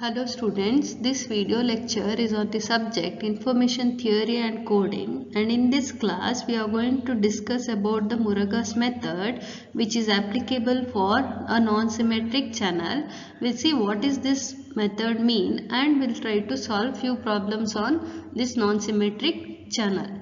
Hello students, this video lecture is on the subject Information Theory and Coding, and in this class we are going to discuss about the Murugah's method, which is applicable for a non-symmetric channel. We'll see what is this method mean and we'll try to solve few problems on this non-symmetric channel.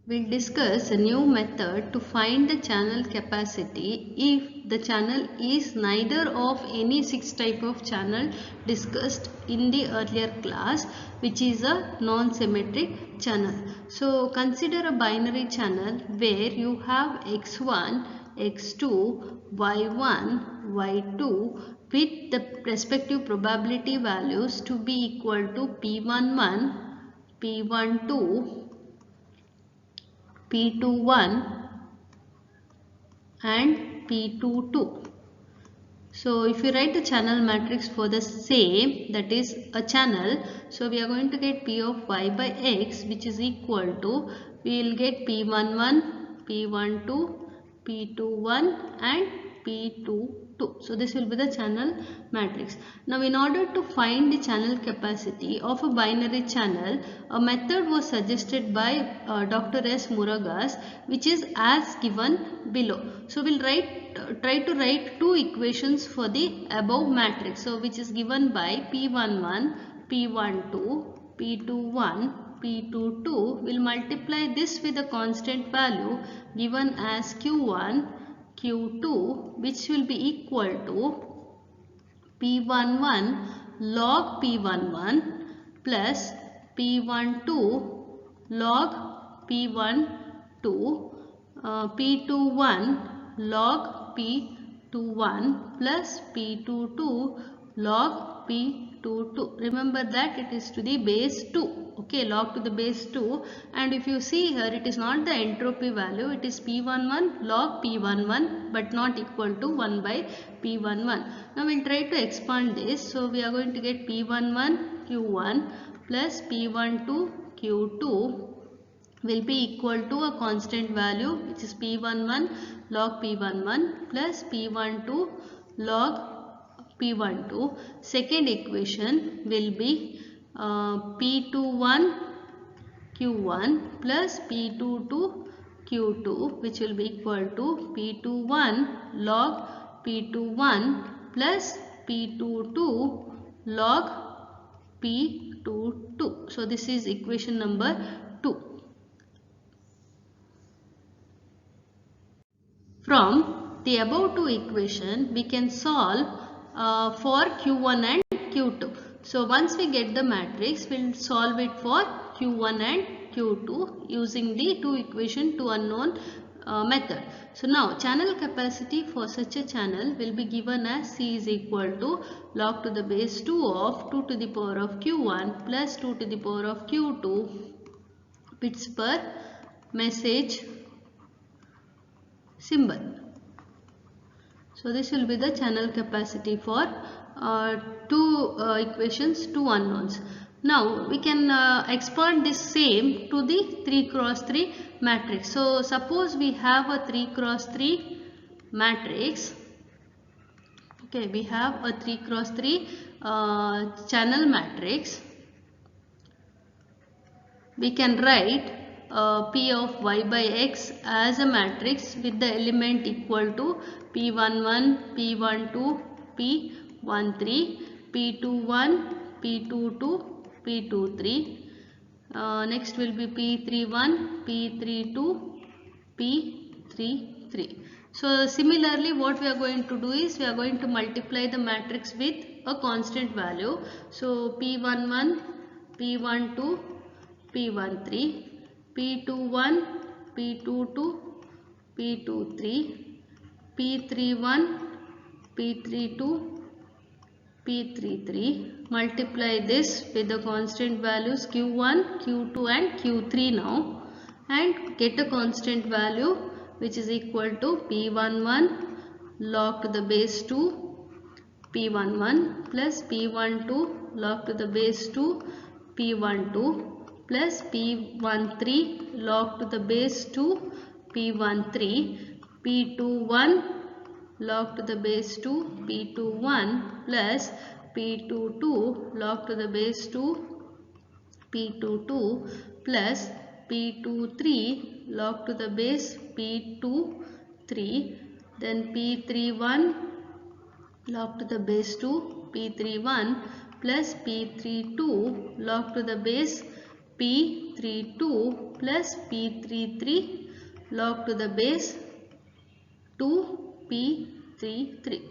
We'll discuss a new method to find the channel capacity if the channel is neither of any 6 type of channel discussed in the earlier class, which is a non-symmetric channel. So consider a binary channel where you have x1, x2, y1, y2 with the respective probability values to be equal to p11, p12, P21 and P22. So if you write the channel matrix for the same, that is a channel, so we are going to get P of y by x, which is equal to, we will get P11, P12, P21 and P22. So this will be the channel matrix. Now in order to find the channel capacity of a binary channel, a method was suggested by Dr. S. Murugah, which is as given below. So we'll try to write two equations for the above matrix. So which is given by P11, P12, P21, P22. We'll multiply this with a constant value given as Q1, Q2, which will be equal to P11 log P11 plus P12 log P12, P21 log P21 plus P22 log P22. Remember that it is to the base 2. Okay, log to the base 2, and if you see here, it is not the entropy value, it is P11 log P11 but not equal to 1 by P11. Now we'll try to expand this. So we are going to get P11 Q1 plus P12 Q2 will be equal to a constant value, which is P11 log P11 plus P12 log P12. Second equation will be P21 Q1 plus P22 Q2, which will be equal to P21 log P21 plus P22 log P22. So this is equation number 2. From the above two equation, we can solve for Q1 and Q2. So once we get the matrix, we'll solve it for Q1 and Q2 using the two equation to unknown method. So now channel capacity for such a channel will be given as C is equal to log to the base 2 of 2 to the power of Q1 plus 2 to the power of Q2 bits per message symbol. So this will be the channel capacity for two equations, two unknowns. Now we can expand this same to the 3 cross 3 matrix. So suppose we have a 3 cross 3 matrix. Okay, we have a 3 cross 3 channel matrix. We can write P of y by x as a matrix with the element equal to P11, P12, P13, P21, P22, P23. Next will be P31, P32, P33. So similarly, what we are going to do is we are going to multiply the matrix with a constant value. So P11, P12, P13, P21, P22, P23, P31, P32, P33. Multiply this with the constant values Q1, Q2 and Q3 now, and get a constant value which is equal to P11 log to the base 2 P11 plus P12 log to the base 2 P12 plus P13 log to the base 2 P13, P21 log to the base 2 P21 plus P22 log to the base 2 P22 plus P23 log to the base P23, then P31 log to the base 2 P31 plus P32 log to the base P32 plus P33 log to the base 2P33.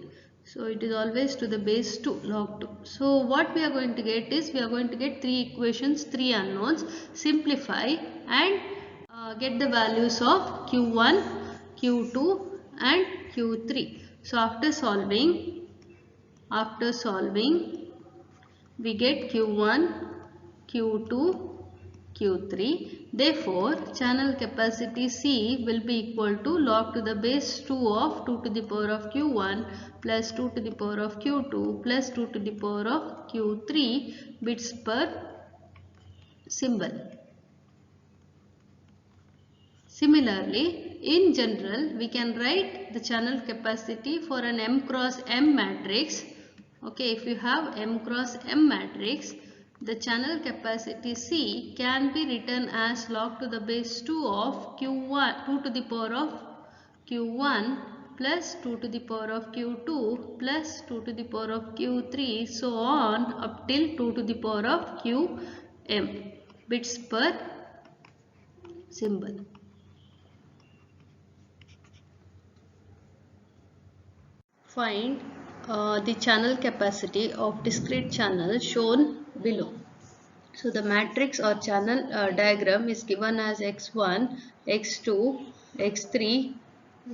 So it is always to the base 2 log 2. So what we are going to get is, we are going to get 3 equations, 3 unknowns, simplify and get the values of Q1, Q2 and Q3. So after solving we get Q1, Q2, Q3. Therefore, channel capacity C will be equal to log to the base 2 of 2 to the power of Q1 plus 2 to the power of Q2 plus 2 to the power of Q3 bits per symbol. Similarly, in general, we can write the channel capacity for an M cross M matrix. Okay, if you have M cross M matrix, the channel capacity C can be written as log to the base 2 of Q1, 2 to the power of Q1 plus 2 to the power of Q2 plus 2 to the power of Q3, so on up till 2 to the power of Qm bits per symbol. Find the channel capacity of discrete channel shown below. So the matrix or channel diagram is given as x1, x2, x3,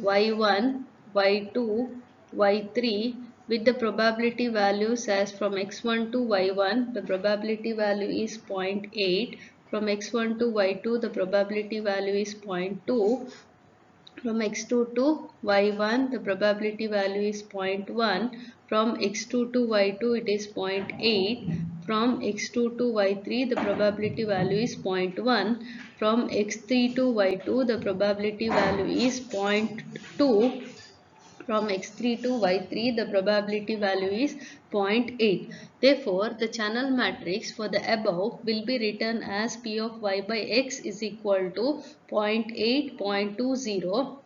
y1, y2, y3 with the probability values as from x1 to y1 the probability value is 0.8, from x1 to y2 the probability value is 0.2, from x2 to y1 the probability value is 0.1, from x2 to y2 it is 0.8, from x2 to y3 the probability value is 0.1, from x3 to y2 the probability value is 0.2, from x3 to y3 the probability value is 0.8. Therefore, the channel matrix for the above will be written as P of y by x is equal to 0.8, 0.20.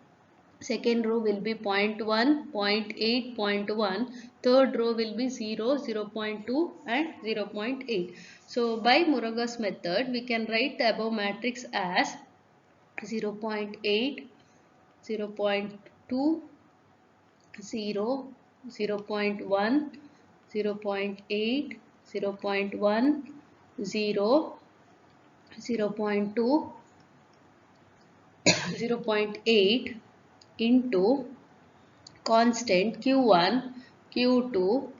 Second row will be 0.1, 0.8, 0.1. Third row will be 0, 0.2 and 0.8. So by Muraga's method, we can write the above matrix as 0.8, 0.2, 0, 0.1, 0.8, 0.1, 0, 0.2, 0.8 into constant Q1, Q2,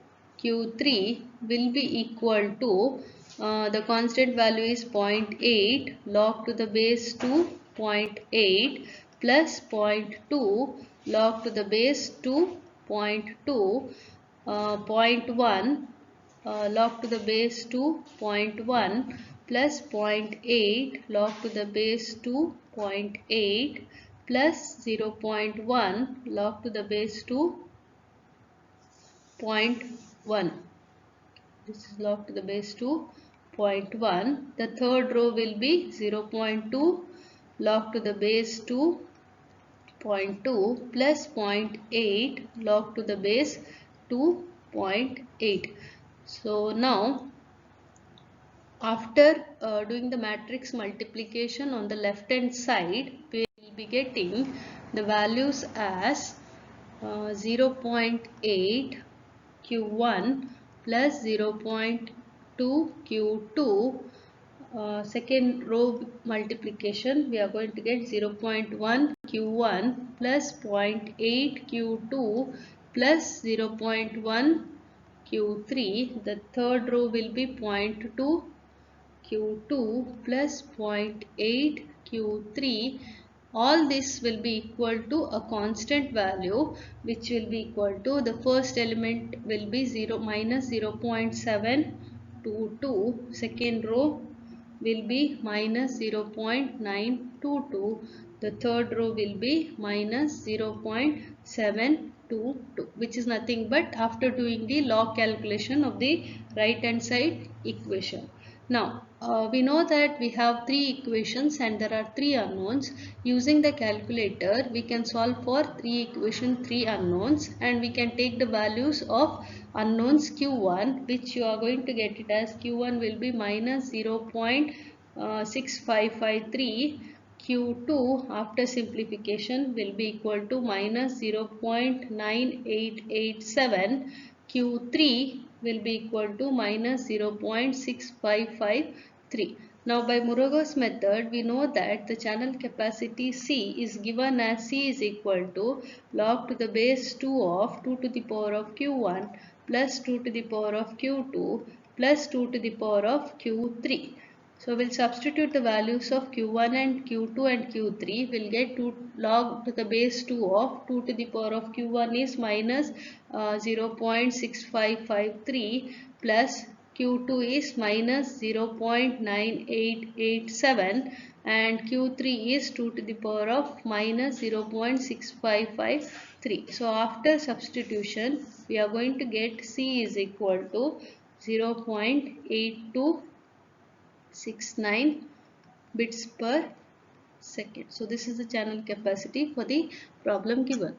Q3 will be equal to the constant value is 0.8 log to the base 2 0.8 plus 0.2 log to the base 2 0.2 0.1 log to the base 2 0.1 plus 0.8 log to the base 2 0.8 plus 0.1 log to the base 2 0.1. This is log to the base 2 0.1. The third row will be 0.2 log to the base 2 0.2 plus 0.8 log to the base 2.8. So now after doing the matrix multiplication on the left hand side, we will be getting the values as 0.8 Q1 plus 0.2 Q2. Second row multiplication, we are going to get 0.1 Q1 plus 0.8 Q2 plus 0.1 Q3. The third row will be 0.2 Q2 plus 0.8 Q3. All this will be equal to a constant value which will be equal to, the first element will be 0 minus 0.722. Second row will be minus 0.922. The third row will be minus 0.722. 722, which is nothing but after doing the log calculation of the right hand side equation. Now we know that we have three equations and there are three unknowns. Using the calculator we can solve for three equation, three unknowns, and we can take the values of unknowns q1, which you are going to get it as q1 will be minus 0.6553. Q2 after simplification will be equal to minus 0.9887. Q3 will be equal to minus 0.6553. Now by Muruga's method, we know that the channel capacity C is given as C is equal to log to the base 2 of 2 to the power of Q1 plus 2 to the power of Q2 plus 2 to the power of Q3. So we'll substitute the values of Q1 and Q2 and Q3. We'll get 2 log to the base 2 of 2 to the power of Q1 is minus 0.6553 plus Q2 is minus 0.9887 and Q3 is 2 to the power of minus 0.6553. So after substitution we are going to get C is equal to 0.8269 bits per second. So this is the channel capacity for the problem given.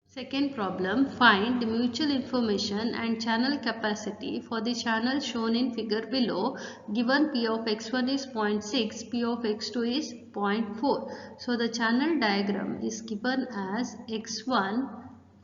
Second problem, find the mutual information and channel capacity for the channel shown in figure below. Given P of x1 is 0.6, P of x2 is 0.4. So the channel diagram is given as x1,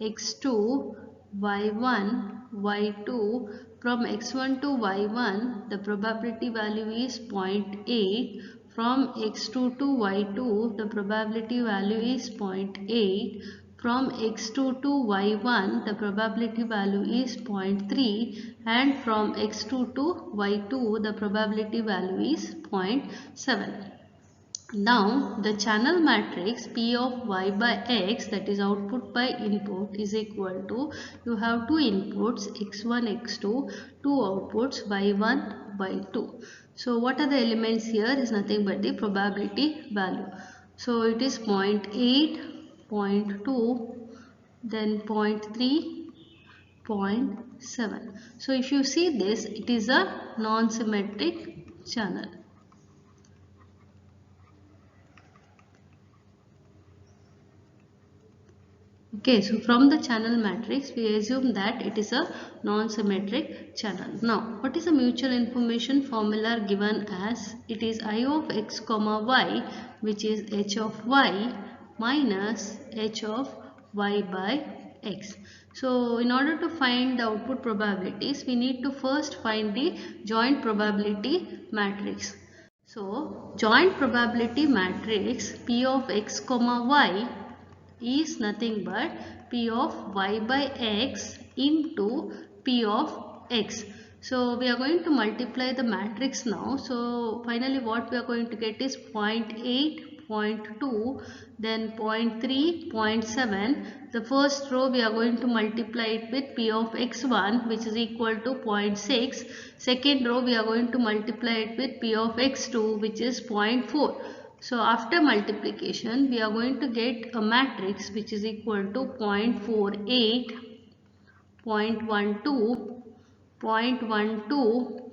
x2, y1, y2. From x1 to y1, the probability value is 0.8. From x2 to y2, the probability value is 0.8. From x2 to y1, the probability value is 0.3, and from x2 to y2, the probability value is 0.7. Now the channel matrix P of y by x, that is output by input, is equal to, you have two inputs x1, x2, two outputs y1, y2. So what are the elements here is nothing but the probability value. So it is 0.8, 0.2, then 0.3, 0.7. So if you see this, it is a non-symmetric channel. Okay, so from the channel matrix we assume that it is a non-symmetric channel. Now what is the mutual information formula given as? It is I of x comma y, which is h of y minus h of y by x. So in order to find the output probabilities, we need to first find the joint probability matrix. So joint probability matrix P of x comma y is nothing but P of y by x into P of x. So we are going to multiply the matrix now. So finally what we are going to get is 0.8, 0.2, then 0.3, 0.7. The first row we are going to multiply it with P of x1, which is equal to 0.6. Second row we are going to multiply it with P of x2, which is 0.4. So after multiplication we are going to get a matrix which is equal to 0.48, 0.12, 0.12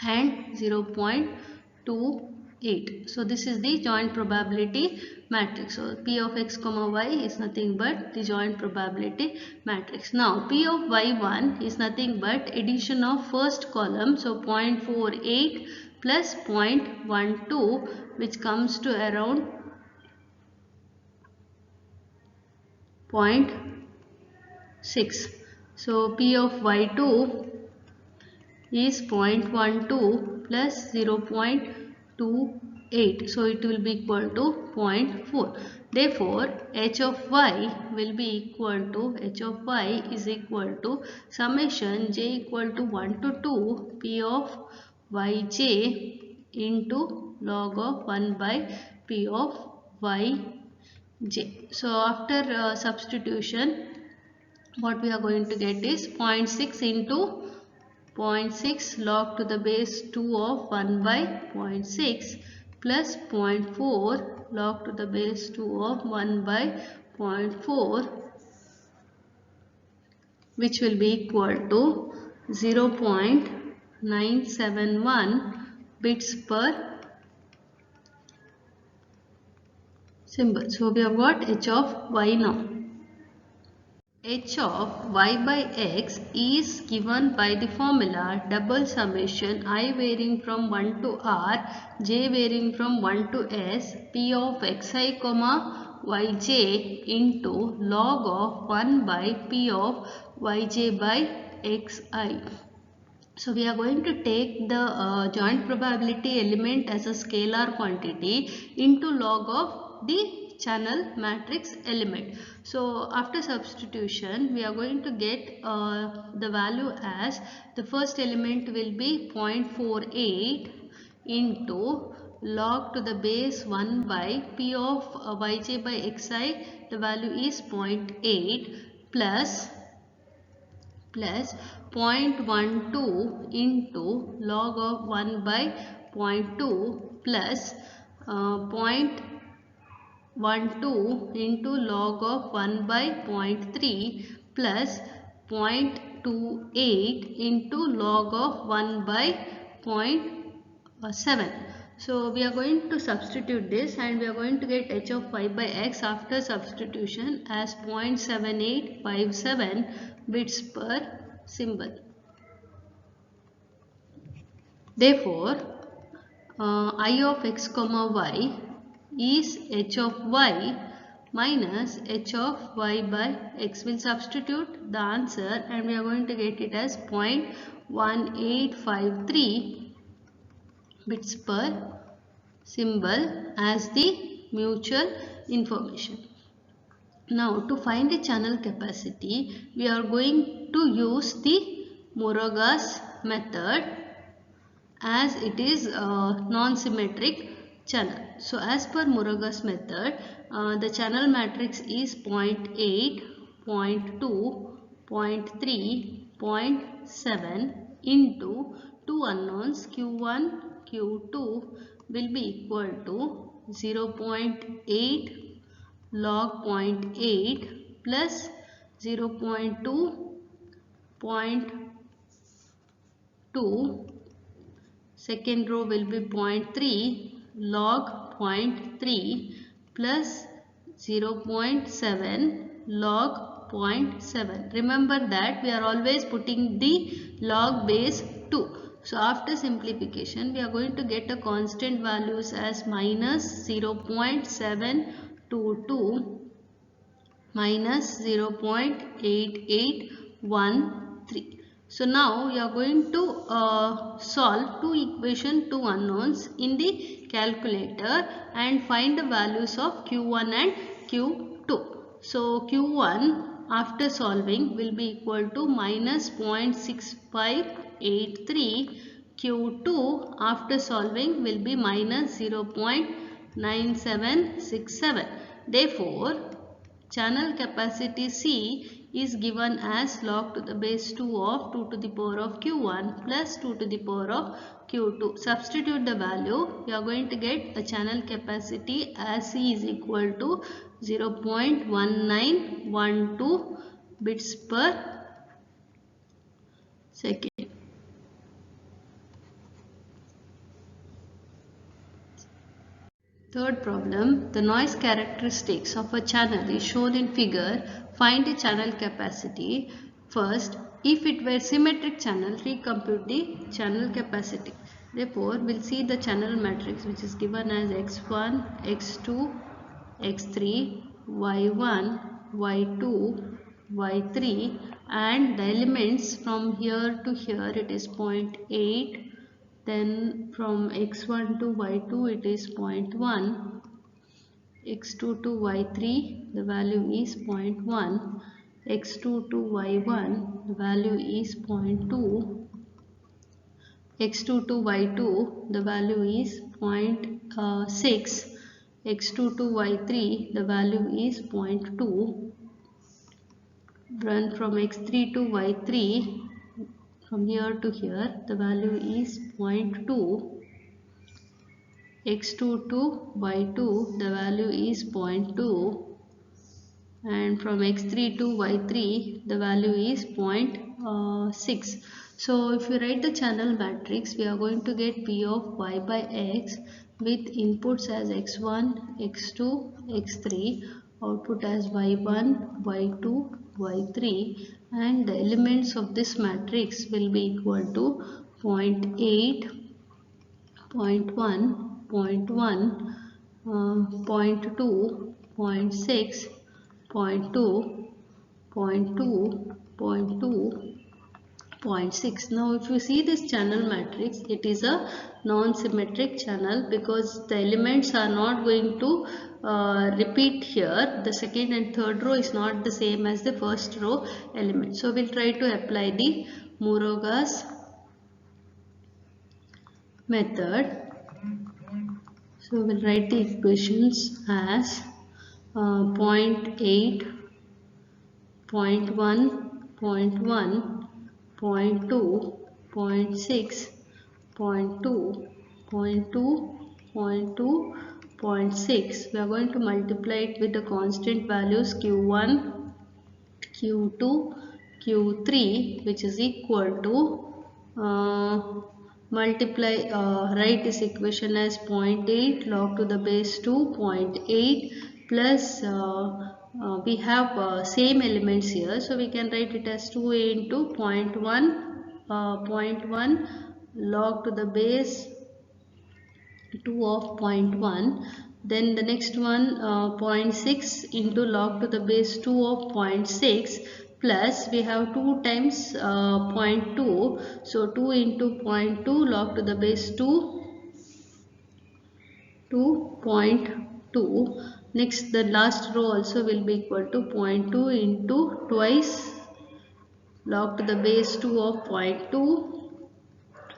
and 0.28. So this is the joint probability matrix. So P of x comma y is nothing but the joint probability matrix. Now P of y1 is nothing but addition of first column. So 0.48 plus 0.12, which comes to around 0.6. So P of y2 is 0.12 plus 0.28. So it will be equal to 0.4. Therefore, h of y will be equal to, h of y is equal to summation j equal to 1 to 2 P of yj into log of 1 by P of yj. So after substitution, what we are going to get is 0.6 into 0.6 log to the base 2 of 1 by 0.6 plus 0.4 log to the base 2 of 1 by 0.4, which will be equal to 0.971 bits per symbol. So we have got h of y now. H of y by x is given by the formula double summation I varying from 1 to r, j varying from 1 to s, p of xi comma yj into log of 1 by p of yj by xi. So we are going to take the joint probability element as a scalar quantity into log of the channel matrix element. So after substitution we are going to get the value as the first element will be 0.48 into log to the base 1 by p of yj by xi, the value is 0.8 plus 0.12 into log of 1 by 0.2 plus 0.12 into log of 1 by 0.3 plus 0.28 into log of 1 by 0.7. So we are going to substitute this and we are going to get h of y by x after substitution as 0.7857 bits per symbol. Therefore, I of x comma y is h of y minus h of y by x. Will substitute the answer and we are going to get it as 0.1853 bits per symbol as the mutual information. Now to find the channel capacity, we are going to use the Moragas method as it is a non-symmetric channel. So as per Moragas method, the channel matrix is 0.8, 0.2, 0.3, 0.7 into two unknowns q1, q2 will be equal to 0.8 log 0.8 plus 0.2 0.2, second row will be 0.3 log 0.3 plus 0.7 log 0.7. Remember that we are always putting the log base 2. So after simplification we are going to get a constant values as minus 0.722 minus 0.8813. So now we are going to solve two equation, two unknowns in the calculator and find the values of q1 and q2. So q1 after solving will be equal to minus 0.6583. q2 after solving will be minus 0.9767. Therefore, channel capacity C is given as log to the base 2 of 2 to the power of q1 plus 2 to the power of q2. Substitute the value. We are going to get a channel capacity as C is equal to 0.1912 bits per second. Third problem, the noise characteristics of a channel is shown in figure. Find the channel capacity. First, if it were symmetric channel, recompute the channel capacity. Therefore, we'll see the channel matrix which is given as x1, x2, x3, y1, y2, y3 and the elements from here to here it is 0.8. Then from x1 to y2 it is 0.1, x2 to y3 the value is 0.1, x2 to y1 the value is 0.2, x2 to y2 the value is 0.6, x2 to y3 the value is 0.2. Run from x3 to y3, from here to here the value is 0.2, x2 to y2 the value is 0.2, and from x3 to y3 the value is 0.6. So if you write the channel matrix, we are going to get P of y by x with inputs as x1, x2, x3, output as y1, y2, y3, and the elements of this matrix will be equal to 0.8, 0.1, 0.1, 0.2, 0.6, 0.2, 0.2, 0.2, 0.6. Now if you see this channel matrix, it is a non-symmetric channel because the elements are not going to repeat here. The second and third row is not the same as the first row element. So we'll try to apply the Muruga's method. So we'll write the equations as 0.8, 0.1, 0.1, 0.2, 0.6, 0.2, 0.2, 0.2, 0.6. We are going to multiply it with the constant values Q1, Q2, Q3, which is equal to write this equation as 0.8 log to the base 2, 0.8 plus we have same elements here, so we can write it as 2a into 0.1 log to the base 2 of 0.1. Then the next one 0.6 into log to the base 2 of 0.6 plus we have 2 times 0.2, so 2 into 0.2 log to the base 2 to 0.2. Next the last row also will be equal to 0.2 into twice log to the base 2 of 0.2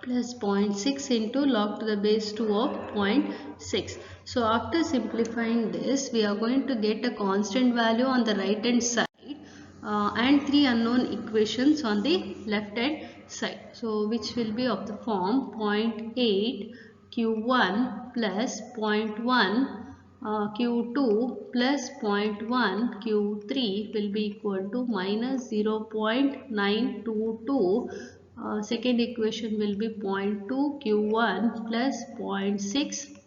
plus 0.6 into log to the base 2 of 0.6. So after simplifying this, we are going to get a constant value on the right hand side and 3 unknown equations on the left hand side. So which will be of the form 0.8 Q1 plus 0.1 Q2 plus 0.1 Q3 will be equal to minus 0.922. Second equation will be 0.2 Q1 plus 0.6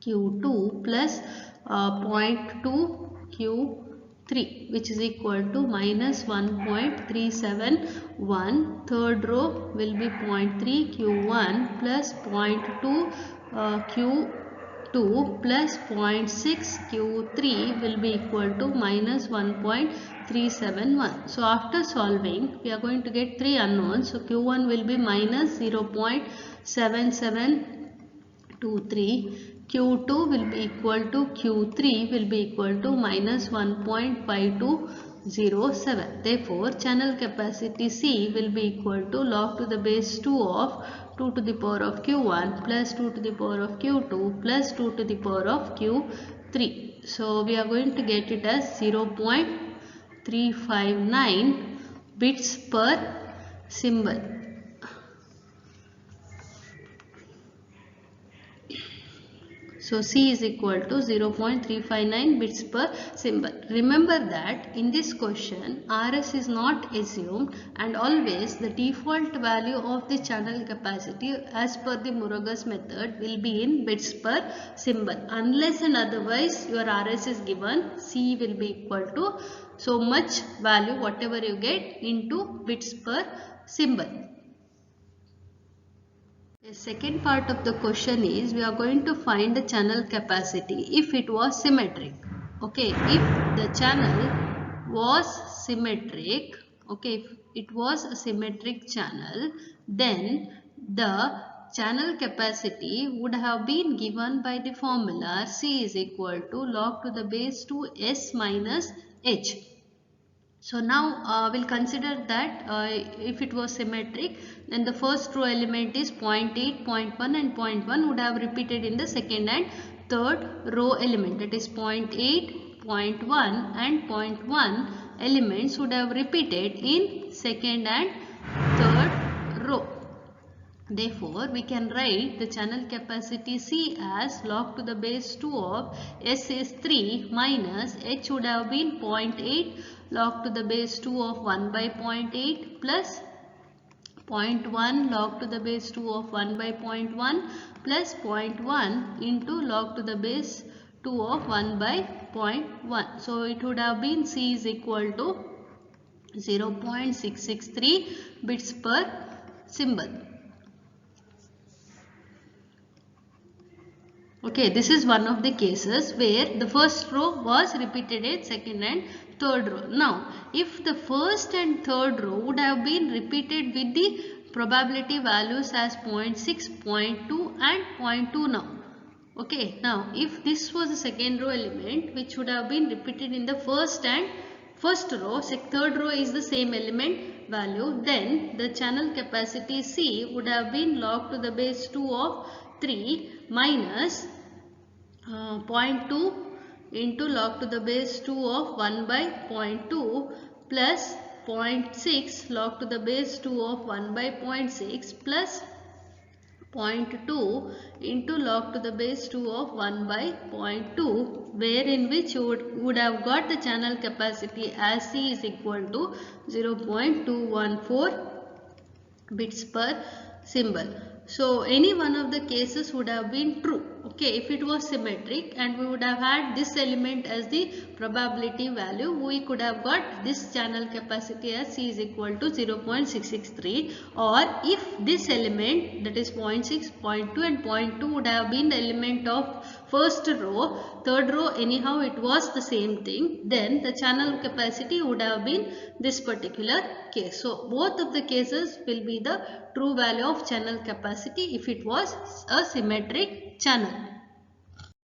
Q2 plus 0.2 Q3, which is equal to minus 1.371. Third row will be 0.3 Q1 plus 0.2 Q2 plus 0.6 Q3 will be equal to minus 1.371. So after solving, we are going to get 3 unknowns. So Q1 will be minus 0.7723. Q2 will be equal to Q3 will be equal to minus 1.5207. Therefore, channel capacity C will be equal to log to the base 2 of 2 to the power of Q1 plus 2 to the power of Q2 plus 2 to the power of Q3. So we are going to get it as 0.359 bits per symbol. So C is equal to 0.359 bits per symbol. Remember that in this question RS is not assumed and always the default value of the channel capacity as per the Muruga's method will be in bits per symbol. Unless and otherwise your RS is given, C will be equal to so much value whatever you get into bits per symbol. The second part of the question is we are going to find the channel capacity if it was symmetric. Okay, if the channel was symmetric, okay, if it was a symmetric channel, then the channel capacity would have been given by the formula C is equal to log to the base 2 S minus H. So now we'll consider that if it was symmetric, then the first row element is 0.8, 0.1 and 0.1 would have repeated in the second and third row element. That is 0.8, 0.1 and 0.1 elements would have repeated in second and third row. Therefore, we can write the channel capacity C as log to the base 2 of S is 3 minus H would have been 0.8 log to the base 2 of 1 by 0.8 plus 0.1 log to the base 2 of 1 by 0.1 plus 0.1 into log to the base 2 of 1 by 0.1. So it would have been C is equal to 0.663 bits per symbol. Okay, this is one of the cases where the first row was repeated in second and third row. Now, if the first and third row would have been repeated with the probability values as 0.6, 0.2 and 0.2 now. Okay, now if this was the second row element which would have been repeated in the first and first row, third row is the same element value, then the channel capacity C would have been log to the base 2 of 3 minus 0.2 into log to the base 2 of 1 by 0.2 plus 0.6 log to the base 2 of 1 by 0.6 plus 0.2 into log to the base 2 of 1 by 0.2, wherein which you would have got the channel capacity as C is equal to 0.214 bits per symbol. So any one of the cases would have been true. Okay, if it was symmetric and we would have had this element as the probability value, we could have got this channel capacity as C is equal to 0.663, or if this element, that is 0.6, 0.2 and 0.2 would have been the element of first row, third row anyhow it was the same thing, then the channel capacity would have been this particular case. So both of the cases will be the true value of channel capacity if it was a symmetric channel.